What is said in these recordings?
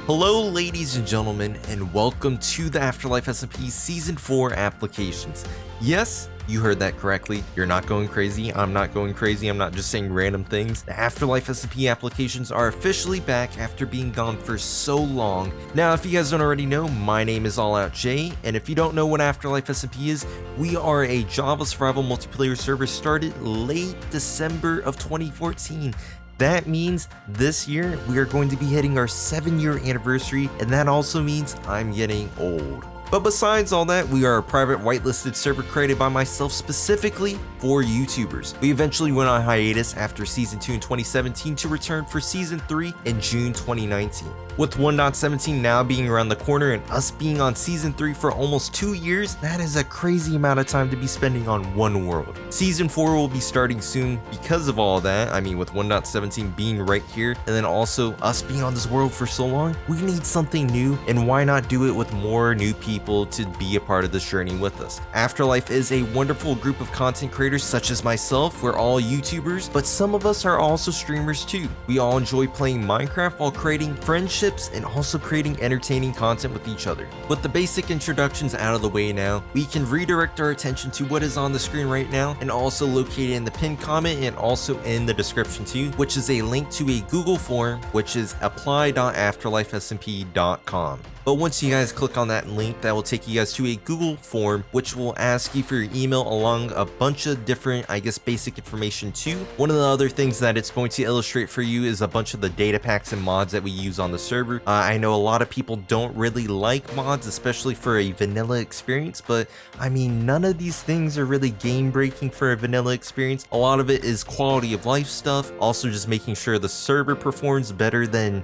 Hello ladies and gentlemen, and welcome to the AfterLife SMP Season 4 applications. Yes, you heard that correctly. You're not going crazy. I'm not going crazy. I'm not just saying random things. The AfterLife SMP applications are officially back after being gone for so long. Now, if you guys don't already know, my name is All Out Jay, and if you don't know what AfterLife SMP is, we are a Java survival multiplayer server started late December of 2014. That means this year we are going to be hitting our 7-year anniversary, and that also means I'm getting old. But besides all that, we are a private whitelisted server created by myself specifically for YouTubers. We eventually went on hiatus after Season 2 in 2017 to return for Season 3 in June 2019. With 1.17 now being around the corner and us being on Season 3 for almost 2 years, that is a crazy amount of time to be spending on one world. Season 4 will be starting soon because of all that. I mean, with 1.17 being right here, and then also us being on this world for so long, we need something new, and why not do it with more new people to be a part of this journey with us. AfterLife is a wonderful group of content creators such as myself. We're all YouTubers, but some of us are also streamers too. We all enjoy playing Minecraft while creating friendships and also creating entertaining content with each other. With the basic introductions out of the way now, we can redirect our attention to what is on the screen right now and also locate it in the pinned comment and also in the description too, which is a link to a Google form, which is apply.afterlifesmp.com. But once you guys click on that link, that will take you guys to a Google form, which will ask you for your email along a bunch of different, basic information too. One of the other things that it's going to illustrate for you is a bunch of the data packs and mods that we use on the server. I know a lot of people don't really like mods, especially for a vanilla experience, but I mean, none of these things are really game breaking for a vanilla experience. A lot of it is quality of life stuff, also just making sure the server performs better than,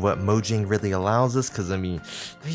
what Mojang really allows us, because they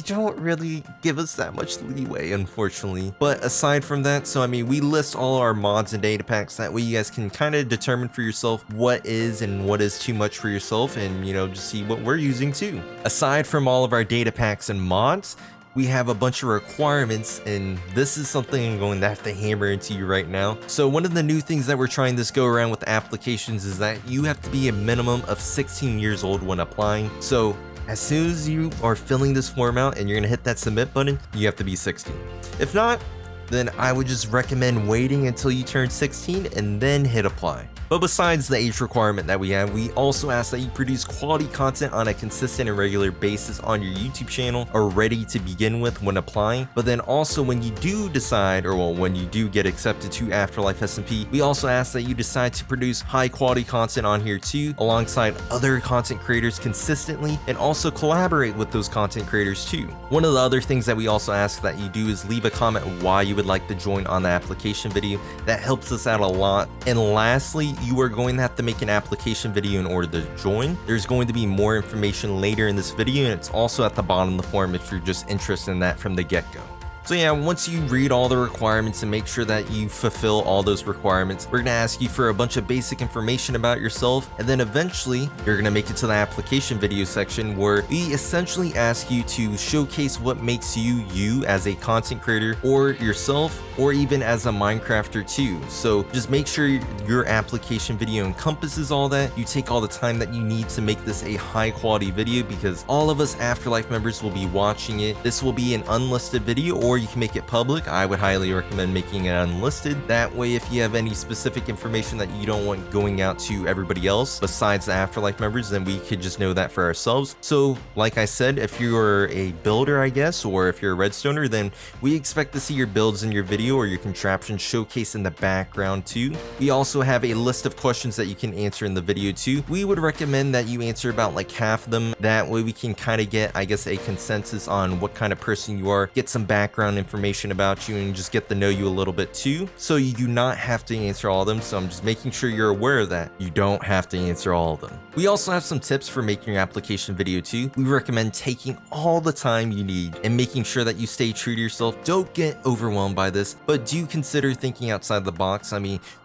don't really give us that much leeway, unfortunately. But aside from that, we list all our mods and data packs. That way you guys can kind of determine for yourself what is and what is too much for yourself, and just see what we're using too. Aside from all of our data packs and mods, we have a bunch of requirements, and this is something I'm going to have to hammer into you right now. So one of the new things that we're trying this go around with applications is that you have to be a minimum of 16 years old when applying. So as soon as you are filling this form out and you're going to hit that submit button, you have to be 16. If not, then I would just recommend waiting until you turn 16 and then hit apply. But besides the age requirement that we have, we also ask that you produce quality content on a consistent and regular basis on your YouTube channel already to begin with when applying. But then also when you do decide, when you do get accepted to AfterLife SMP, we also ask that you decide to produce high quality content on here too, alongside other content creators consistently, and also collaborate with those content creators too. One of the other things that we also ask that you do is leave a comment why you would like to join on the application video. That helps us out a lot. And lastly, you are going to have to make an application video in order to join. There's going to be more information later in this video, and it's also at the bottom of the form if you're just interested in that from the get-go. So yeah, once you read all the requirements and make sure that you fulfill all those requirements, we're going to ask you for a bunch of basic information about yourself, and then eventually you're going to make it to the application video section where we essentially ask you to showcase what makes you you as a content creator, or yourself, or even as a Minecrafter too. So just make sure your application video encompasses all that. You take all the time that you need to make this a high quality video, because all of us AfterLife members will be watching it. This will be an unlisted video, or you can make it public. I would highly recommend making it unlisted. That way, if you have any specific information that you don't want going out to everybody else besides the AfterLife members, then we could just know that for ourselves. So like I said, if you're a builder, or if you're a redstoner, then we expect to see your builds in your video or your contraptions showcased in the background too. We also have a list of questions that you can answer in the video too. We would recommend that you answer about half of them. That way we can kind of get, a consensus on what kind of person you are, get some background information about you, and just get to know you a little bit too. So you do not have to answer all of them. So I'm just making sure you're aware of that. You don't have to answer all of them. We also have some tips for making your application video too. We recommend taking all the time you need and making sure that you stay true to yourself. Don't get overwhelmed by this, but do consider thinking outside the box.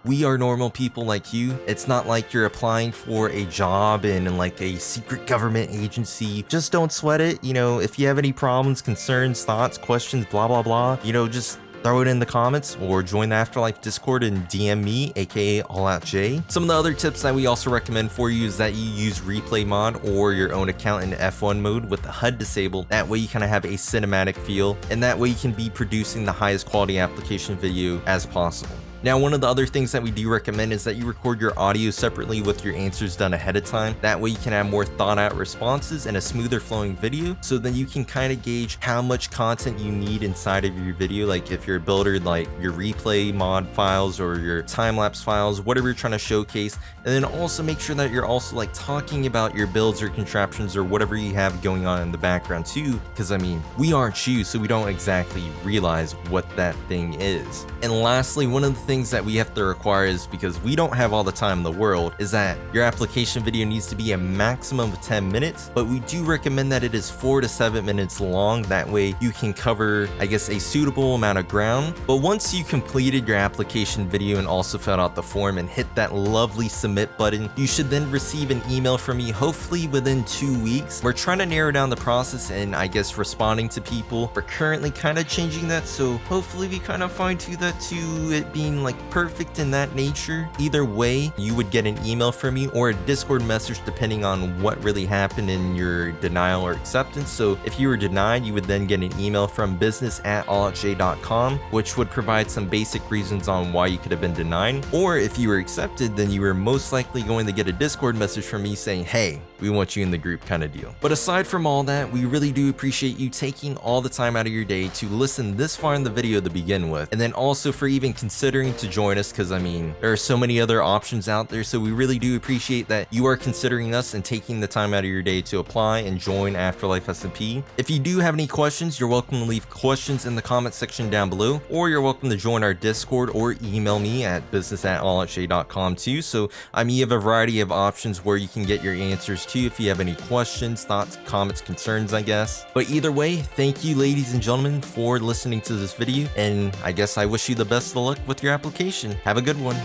We are normal people like you. It's not like you're applying for a job in a secret government agency. Just don't sweat it. If you have any problems, concerns, thoughts, questions, blah, blah, blah, just throw it in the comments or join the AfterLife Discord and DM me, aka AllOutJ. Some of the other tips that we also recommend for you is that you use replay mod or your own account in F1 mode with the HUD disabled. That way you kind of have a cinematic feel, and that way you can be producing the highest quality application video as possible. Now, one of the other things that we do recommend is that you record your audio separately with your answers done ahead of time. That way you can have more thought out responses and a smoother flowing video, so then you can kind of gauge how much content you need inside of your video. Like if you're a builder, like your replay mod files or your time-lapse files, whatever you're trying to showcase. And then also make sure that you're also like talking about your builds or contraptions or whatever you have going on in the background too, because I mean, we aren't you, so we don't exactly realize what that thing is. And lastly, one of the things that we have to require is, because we don't have all the time in the world, is that your application video needs to be a maximum of 10 minutes, but we do recommend that it is 4 to 7 minutes long. That way you can cover, I guess, a suitable amount of ground. But once you completed your application video and also filled out the form and hit that lovely submit button, you should then receive an email from me, hopefully within 2 weeks. We're trying to narrow down the process and I guess responding to people. We're currently kind of changing that, so hopefully we kind of fine-tune that to it being like perfect in that nature. Either way, you would get an email from me or a Discord message depending on what really happened in your denial or acceptance. So if you were denied, you would then get an email from business@alloutj.com, which would provide some basic reasons on why you could have been denied. Or if you were accepted, then you were most likely going to get a Discord message from me saying, hey, we want you in the group, kind of deal. But aside from all that, we really do appreciate you taking all the time out of your day to listen this far in the video to begin with, and then also for even considering to join us, because I mean, there are so many other options out there, so we really do appreciate that you are considering us and taking the time out of your day to apply and join AfterLife SMP. If you do have any questions, you're welcome to leave questions in the comment section down below, or you're welcome to join our Discord or email me at business@alloutj.com too. So I mean, you have a variety of options where you can get your answers too if you have any questions, thoughts, comments, concerns, I guess. But either way, thank you ladies and gentlemen for listening to this video, and I guess I wish you the best of luck with your application. Have a good one.